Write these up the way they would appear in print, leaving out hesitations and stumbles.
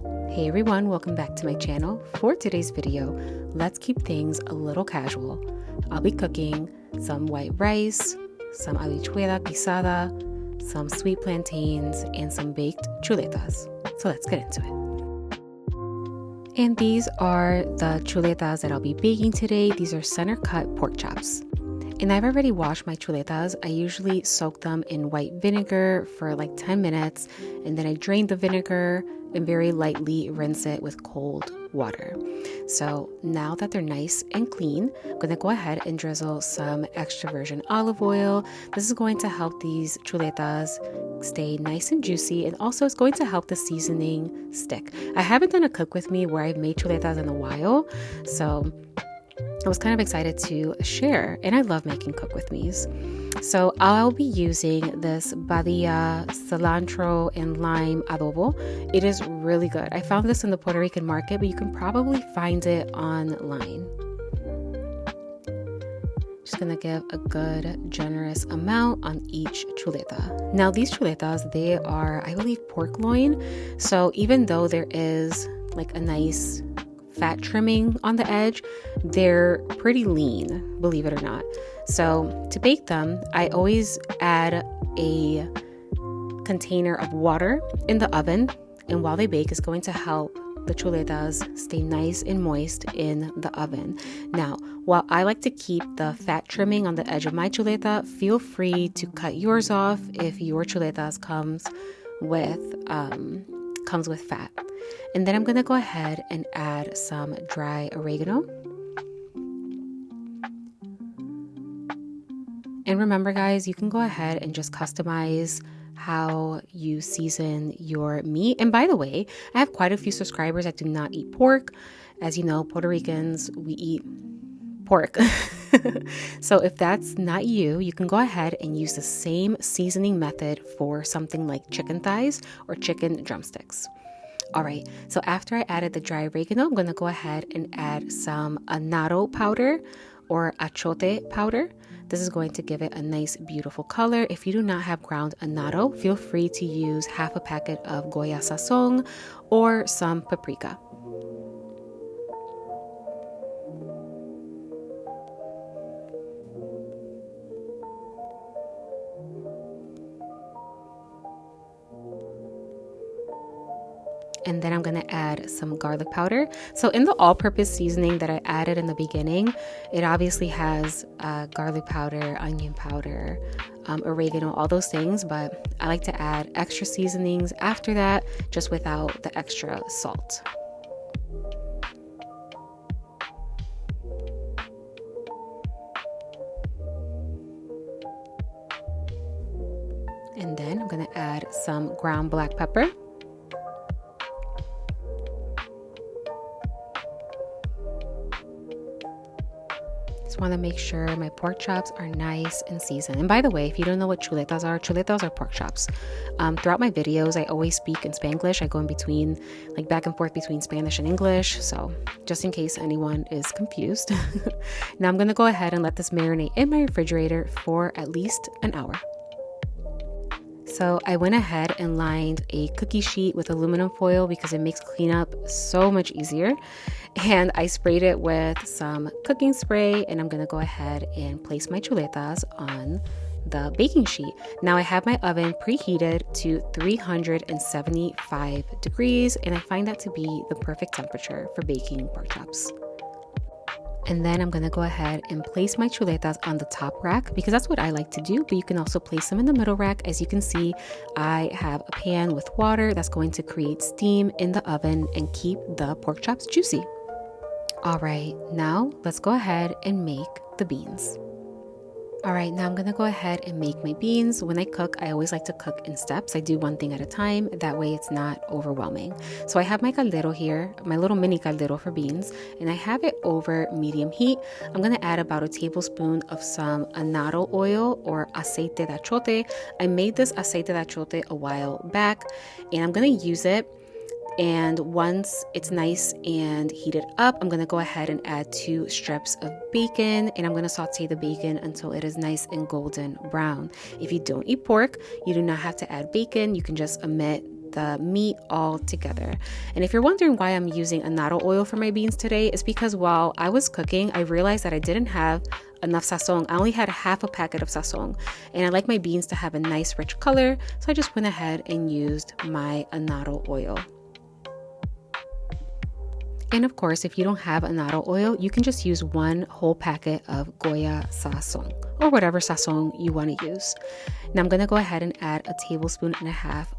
Hey everyone, welcome back to my channel. For today's video, let's keep things a little casual. I'll be cooking some white rice, some habichuela guisada, some sweet plantains, and some baked chuletas. So let's get into it. And these are the chuletas that I'll be baking today. These are center cut pork chops. And I've already washed my chuletas. I usually soak them in white vinegar for like 10 minutes, and then I drain the vinegar and very lightly rinse it with cold water. So now that they're nice and clean, I'm gonna go ahead and drizzle some extra virgin olive oil. This is going to help these chuletas stay nice and juicy, and also it's going to help the seasoning stick. I haven't done a cook with me where I've made chuletas in a while, so I was kind of excited to share, and I love making cook with me's. So I'll be using this badilla cilantro and lime adobo. It is really good. I found this in the Puerto Rican market, but you can probably find it online. Just gonna give a good generous amount on each chuleta. Now these chuletas, they are, I believe, pork loin. So even though there is like a nice fat trimming on the edge, they're pretty lean, believe it or not. So to bake them, I always add a container of water in the oven, and while they bake, it's going to help the chuletas stay nice and moist in the oven. Now, while I like to keep the fat trimming on the edge of my chuleta, feel free to cut yours off if your chuletas comes with fat. And then I'm gonna go ahead and add some dry oregano. And remember guys, you can go ahead and just customize how you season your meat. And by the way, I have quite a few subscribers that do not eat pork. As you know, Puerto Ricans, we eat pork. So if that's not you, you can go ahead and use the same seasoning method for something like chicken thighs or chicken drumsticks. All right, so after I added the dry oregano, I'm going to go ahead and add some annatto powder or achote powder. This is going to give it a nice, beautiful color. If you do not have ground annatto, feel free to use half a packet of Goya Sazon or some paprika. And then I'm going to add some garlic powder. So in the all-purpose seasoning that I added in the beginning, it obviously has garlic powder, onion powder, oregano, all those things, but I like to add extra seasonings after that, just without the extra salt. And then I'm going to add some ground black pepper. Want to make sure my pork chops are nice and seasoned. And by the way, if you don't know what chuletas are pork chops. Throughout my videos, I always speak in Spanglish. I go in between, like back and forth between Spanish and English. So just in case anyone is confused. Now I'm going to go ahead and let this marinate in my refrigerator for at least an hour. So I went ahead and lined a cookie sheet with aluminum foil because it makes cleanup so much easier. And I sprayed it with some cooking spray, and I'm gonna go ahead and place my chuletas on the baking sheet. Now I have my oven preheated to 375 degrees, and I find that to be the perfect temperature for baking pork chops. And then I'm gonna go ahead and place my chuletas on the top rack because that's what I like to do, but you can also place them in the middle rack. As you can see, I have a pan with water that's going to create steam in the oven and keep the pork chops juicy. All right, now let's go ahead and make the beans. All right, now I'm gonna go ahead and make my beans. When I cook, I always like to cook in steps. I do one thing at a time. That way it's not overwhelming. So I have my caldero here, my little mini caldero for beans, and I have it over medium heat. I'm gonna add about a tablespoon of some annatto oil or aceite de achote. I made this aceite de achote a while back, and I'm gonna use it. And once it's nice and heated up, I'm gonna go ahead and add 2 strips of bacon, and I'm gonna saute the bacon until it is nice and golden brown. If you don't eat pork, you do not have to add bacon. You can just omit the meat all together. And if you're wondering why I'm using annatto oil for my beans today, it's because while I was cooking, I realized that I didn't have enough sazon. I only had half a packet of sazon, and I like my beans to have a nice rich color, so I just went ahead and used my annatto oil. And of course, if you don't have annatto oil, you can just use one whole packet of Goya sazon or whatever sazon you want to use. Now I'm going to go ahead and add 1.5 tablespoons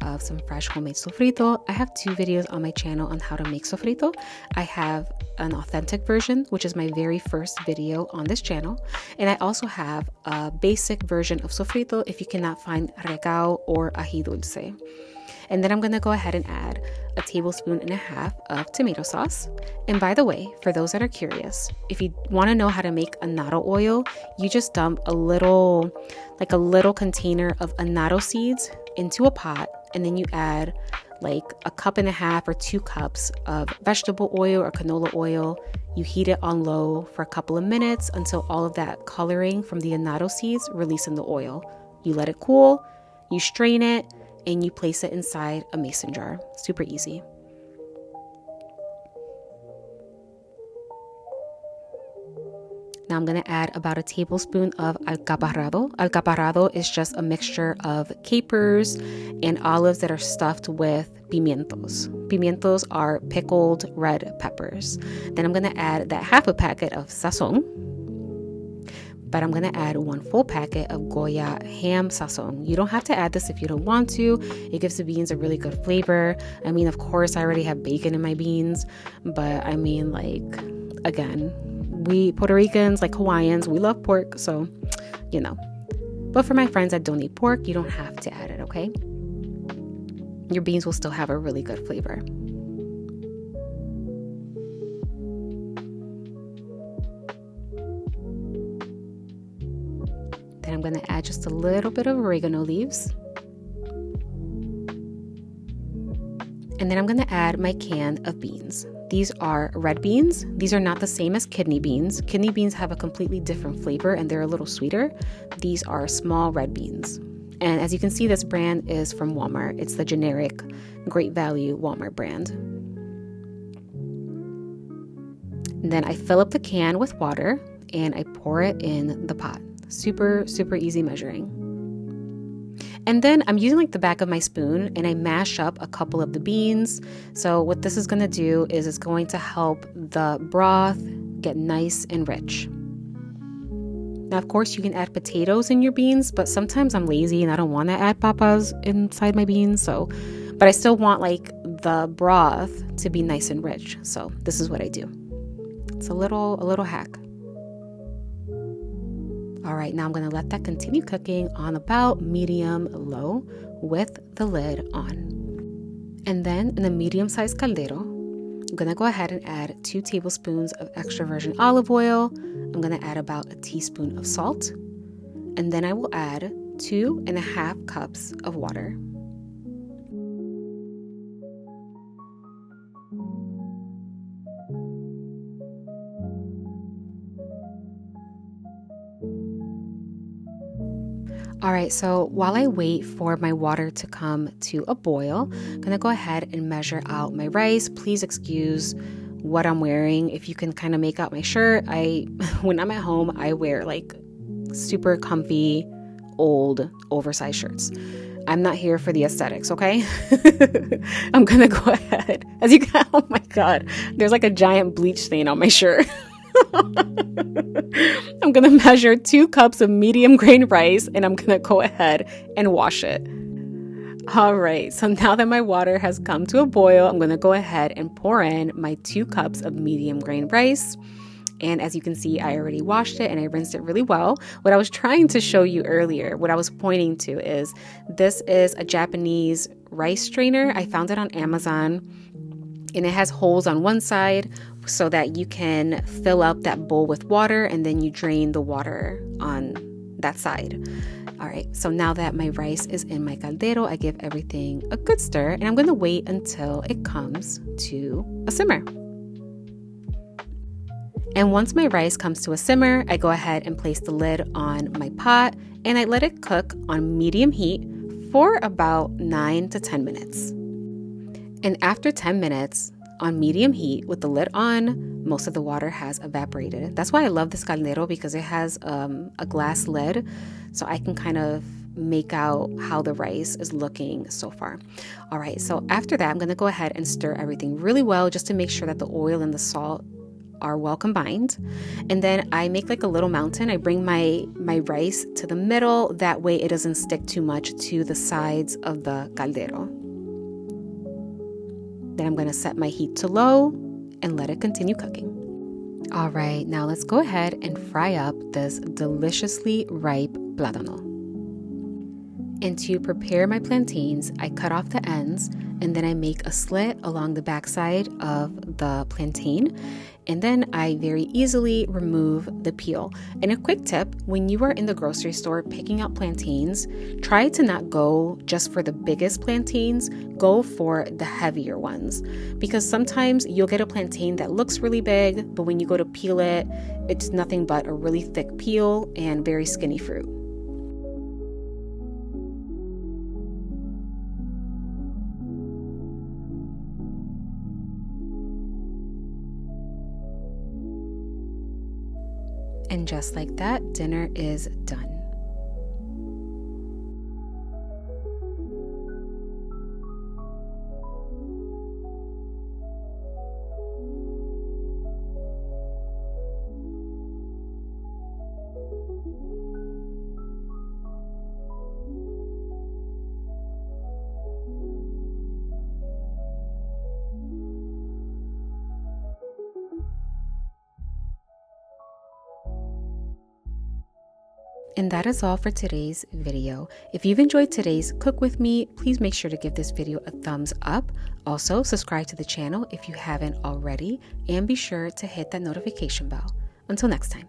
of some fresh homemade sofrito. I have 2 videos on my channel on how to make sofrito. I have an authentic version, which is my very first video on this channel. And I also have a basic version of sofrito if you cannot find regao or ají dulce. And then I'm going to go ahead and add 1.5 tablespoons of tomato sauce. And by the way, for those that are curious, if you want to know how to make annatto oil, you just dump a little container of annatto seeds into a pot, and then you add like 1.5 cups or 2 cups of vegetable oil or canola oil. You heat it on low for a couple of minutes until all of that coloring from the annatto seeds release in the oil. You let it cool, you strain it, and you place it inside a mason jar. Super easy. Now I'm going to add about 1 tablespoon of alcaparrado. Alcaparrado is just a mixture of capers and olives that are stuffed with pimientos. Pimientos are pickled red peppers. Then I'm going to add that half a packet of sazon. But I'm going to add 1 full packet of Goya ham sazon. You don't have to add this if you don't want to. It gives the beans a really good flavor. I mean, of course, I already have bacon in my beans, but I mean, like, again, we Puerto Ricans, like Hawaiians, we love pork, so, you know. But for my friends that don't eat pork, you don't have to add it, okay? Your beans will still have a really good flavor. Then I'm going to add just a little bit of oregano leaves. And then I'm going to add my can of beans. These are red beans. These are not the same as kidney beans. Kidney beans have a completely different flavor and they're a little sweeter. These are small red beans. And as you can see, this brand is from Walmart. It's the generic Great Value Walmart brand. And then I fill up the can with water and I pour it in the pot. Super, super easy measuring. And then I'm using like the back of my spoon and I mash up a couple of the beans. So what this is going to do is it's going to help the broth get nice and rich. Now, of course, you can add potatoes in your beans, but sometimes I'm lazy and I don't want to add papas inside my beans. But I still want like the broth to be nice and rich. So this is what I do. It's a little hack. All right, now I'm going to let that continue cooking on about medium-low with the lid on. And then in a medium-sized caldero, I'm going to go ahead and add 2 tablespoons of extra virgin olive oil. I'm going to add about 1 teaspoon of salt. And then I will add 2.5 cups of water. All right, so while I wait for my water to come to a boil, I'm gonna go ahead and measure out my rice. Please excuse what I'm wearing. If you can kind of make out my shirt, when I'm at home, I wear like super comfy, old, oversized shirts. I'm not here for the aesthetics, okay? I'm gonna go ahead. As you can, oh my God, there's like a giant bleach stain on my shirt. I'm going to measure 2 cups of medium grain rice and I'm going to go ahead and wash it. All right, so now that my water has come to a boil, I'm going to go ahead and pour in my 2 cups of medium grain rice. And as you can see, I already washed it and I rinsed it really well. What I was trying to show you earlier, what I was pointing to is this is a Japanese rice strainer. I found it on Amazon and it has holes on one side so that you can fill up that bowl with water and then you drain the water on that side. All right, so now that my rice is in my caldero, I give everything a good stir and I'm going to wait until it comes to a simmer. And once my rice comes to a simmer, I go ahead and place the lid on my pot and I let it cook on medium heat for about 9 to 10 minutes. And after 10 minutes on medium heat with the lid on, most of the water has evaporated. That's why I love this caldero, because it has a glass lid, so I can kind of make out how the rice is looking so far. All right, so after that, I'm gonna go ahead and stir everything really well just to make sure that the oil and the salt are well combined. And then I make like a little mountain. I bring my rice to the middle, that way it doesn't stick too much to the sides of the caldero. Then I'm gonna set my heat to low and let it continue cooking. All right, now let's go ahead and fry up this deliciously ripe plátano. And to prepare my plantains, I cut off the ends and then I make a slit along the backside of the plantain. And then I very easily remove the peel. And a quick tip, when you are in the grocery store picking out plantains, try to not go just for the biggest plantains, go for the heavier ones. Because sometimes you'll get a plantain that looks really big, but when you go to peel it, it's nothing but a really thick peel and very skinny fruit. And just like that, dinner is done. And that is all for today's video. If you've enjoyed today's Cook With Me, please make sure to give this video a thumbs up. Also, subscribe to the channel if you haven't already, and be sure to hit that notification bell. Until next time.